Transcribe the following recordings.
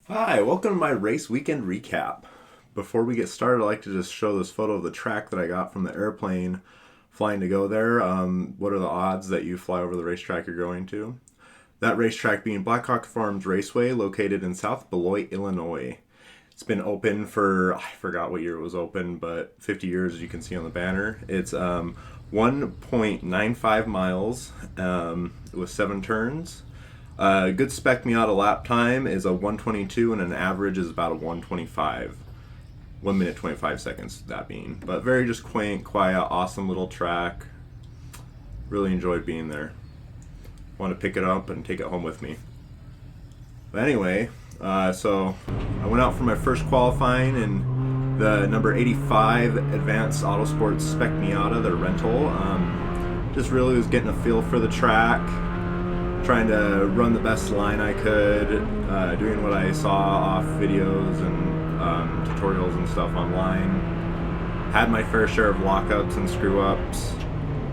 Hi, welcome to my race weekend recap. Before we get started, I'd like to just show this photo of the track that I got from the airplane flying to go there. What are the odds that you fly over the racetrack you're going to? That racetrack being Blackhawk Farms Raceway, located in South Beloit, Illinois. It's been open for, I forgot what year it was open, but 50 years, as you can see on the banner. It's 1.95 miles with 7 turns. Good spec miata lap time is a 122 and an average is about a 125. 1 minute 25 seconds, that being. But very just quaint, quiet, awesome little track. Really enjoyed being there. Want to pick it up and take it home with me. But anyway, so I went out for my first qualifying in the number 85 Advanced Autosports Spec Miata, their rental. Just really was getting a feel for the track, trying to run the best line I could, doing what I saw off videos and tutorials and stuff online. Had my fair share of lockups and screw-ups.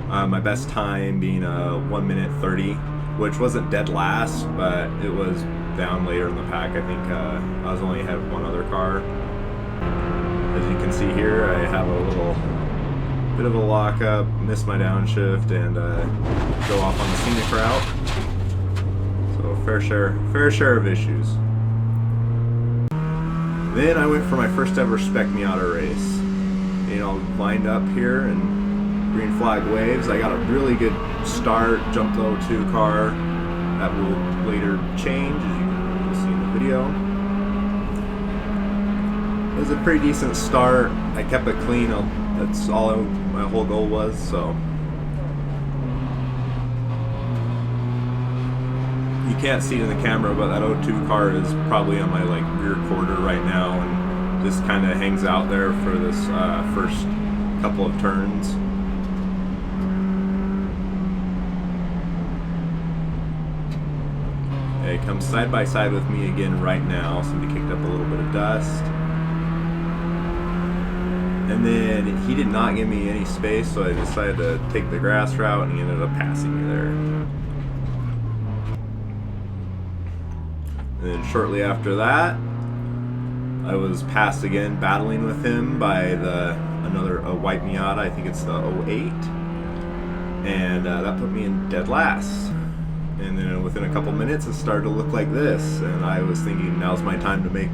My best time being a 1 minute 30, which wasn't dead last, but it was down later in the pack. I think I was only ahead of one other car. As you can see here, I have a little bit of a lockup, miss my downshift, and go off on the scenic route. So fair share of issues. Then I went for my first ever spec Miata race. Lined up here and green flag waves. I got a really good start, jumped the O2 car. That will later change, as you can see in the video. It was a pretty decent start. I kept it clean. That's all my whole goal was. So you can't see it in the camera, but that O2 car is probably on my rear quarter right now, and just kind of hangs out there for this first couple of turns. It comes side by side with me again right now. Somebody kicked up a little bit of dust. And then he did not give me any space, so I decided to take the grass route, and he ended up passing me there. And then shortly after that, I was passed again, battling with him by a white Miata. I think it's the 08. And that put me in dead last. And then within a couple minutes, it started to look like this, and I was thinking now's my time to make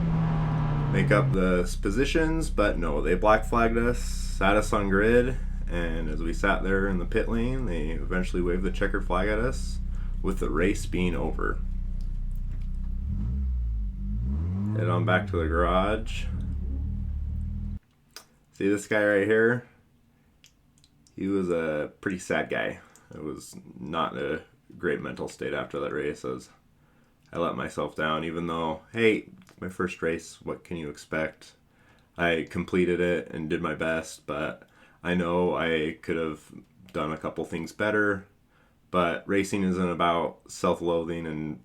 up the positions, but no, they black flagged us, sat us on grid, and as we sat there in the pit lane, they eventually waved the checker flag at us, with the race being over. Head on back to the garage. See this guy right here? He was a pretty sad guy. It was not a great mental state after that race, as I let myself down, even though, hey, it's my first race, what can you expect? I completed it and did my best, but I know I could have done a couple things better. But racing isn't about self-loathing and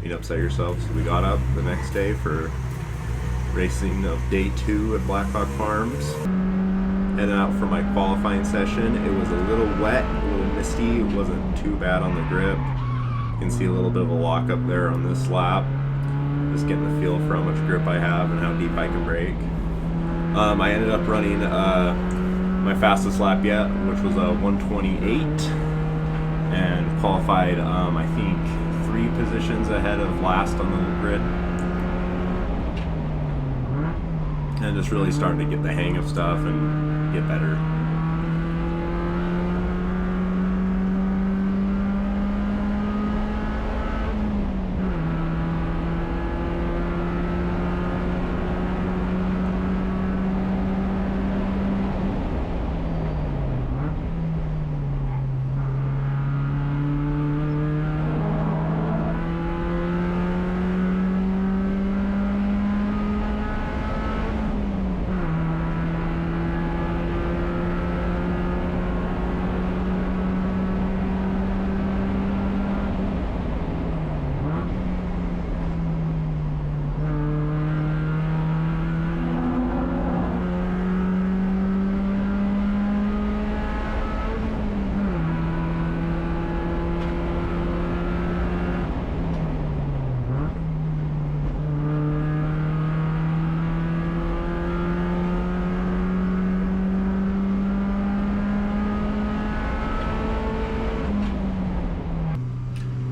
being upset yourself. So we got up the next day for racing of day 2 at Blackhawk Farms. Heading out for my qualifying session. It was a little wet, a little misty. It wasn't too bad on the grip. You can see a little bit of a lock up there on this lap. Just getting the feel for how much grip I have and how deep I can brake. I ended up running my fastest lap yet, which was a 128, and qualified I think 3 positions ahead of last on the grid. And just really starting to get the hang of stuff and get better.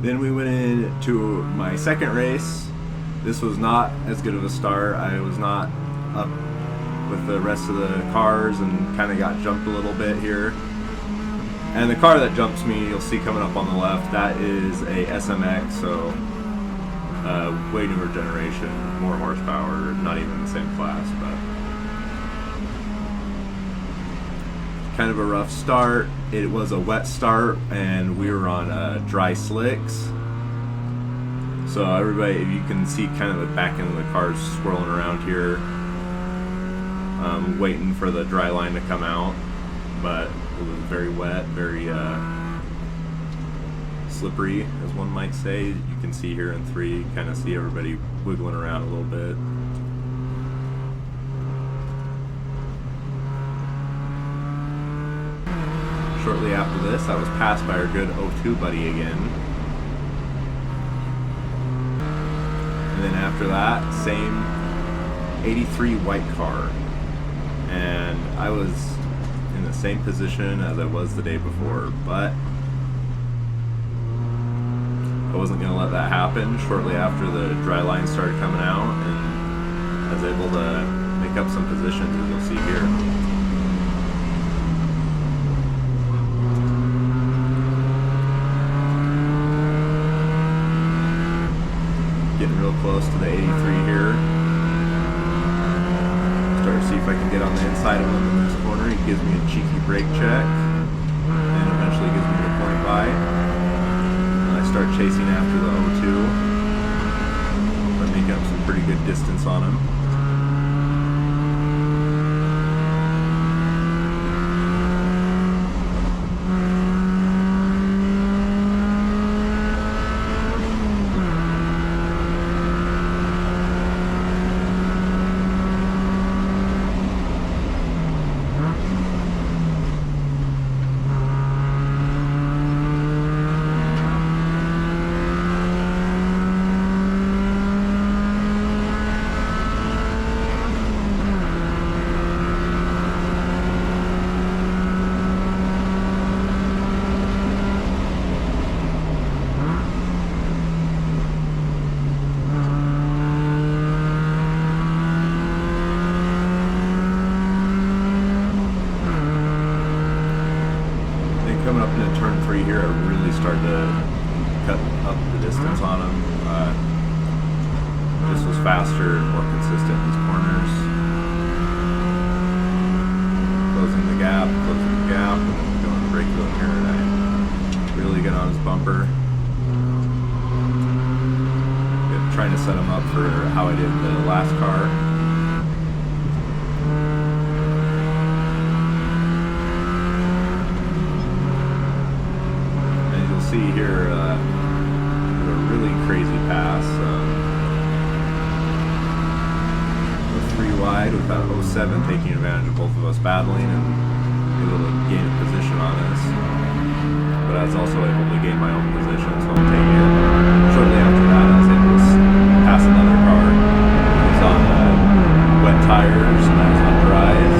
Then we went into my second race. This was not as good of a start. I was not up with the rest of the cars and kind of got jumped a little bit here. And the car that jumps me, you'll see coming up on the left, that is a SMX, so way newer generation, more horsepower, not even the same class, but kind of a rough start. It was a wet start, and we were on dry slicks. So everybody, if you can see kind of the back end of the cars swirling around here, waiting for the dry line to come out, but it was very wet, very slippery, as one might say. You can see here in 3, kind of see everybody wiggling around a little bit. Shortly after this, I was passed by our good 02 buddy again. And then after that, same 83 white car. And I was in the same position as I was the day before, but I wasn't going to let that happen. Shortly after the dry line started coming out, and I was able to make up some positions, as you'll see here. Getting real close to the 83 here. Start to see if I can get on the inside of him in this corner. He gives me a cheeky brake check and eventually gives me a point by. And I start chasing after the 02, but making up some pretty good distance on him. Coming up into turn 3 here, I really started to cut up the distance on him. Just was faster and more consistent in these corners. Closing the gap, and then going to brake zone here, and I really get on his bumper. Trying to set him up for how I did the last car. See here a really crazy pass. The 3 wide with that 07 taking advantage of both of us battling and able to gain a position on us. But I was also able to gain my own position, so I'll take it. Shortly after that, I was able to pass another car. It was on wet tires and I was on dries.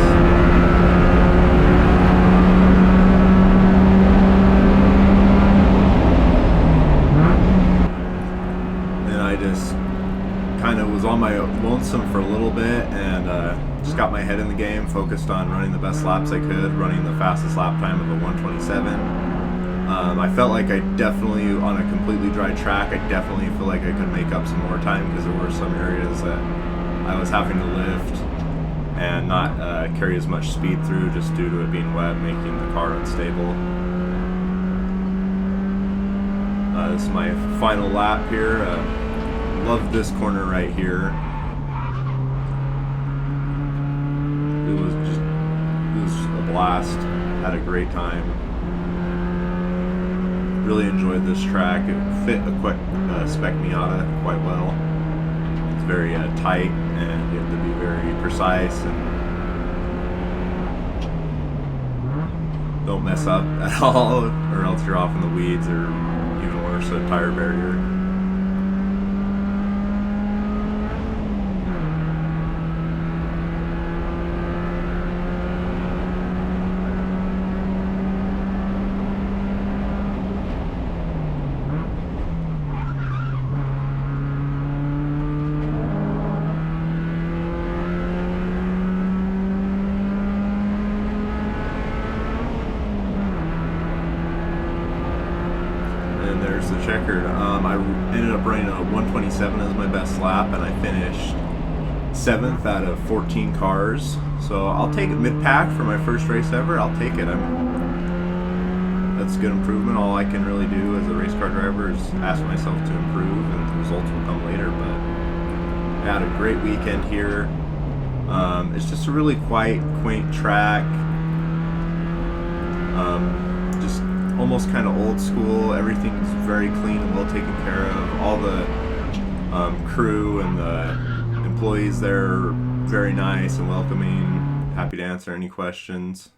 Was on my lonesome for a little bit and just got my head in the game, focused on running the best laps I could, running the fastest lap time of a 127. I felt like I definitely, on a completely dry track, I definitely feel like I could make up some more time because there were some areas that I was having to lift and not carry as much speed through just due to it being wet, making the car unstable. This is my final lap here. Love this corner right here. It was a blast. Had a great time. Really enjoyed this track. It fit a quick spec Miata quite well. It's very tight, and you have to be very precise and don't mess up at all, or else you're off in the weeds, or even worse, a tire barrier. And there's the checkered. I ended up running a 127 as my best lap, and I finished 7th out of 14 cars. So I'll take it mid-pack for my first race ever. I'll take it. That's good improvement. All I can really do as a race car driver is ask myself to improve, and the results will come later. But I had a great weekend here. It's just a really quiet, quaint track. Just almost kind of old school. Everything's very clean and well taken care of. All the crew and the employees there are very nice and welcoming. Happy to answer any questions.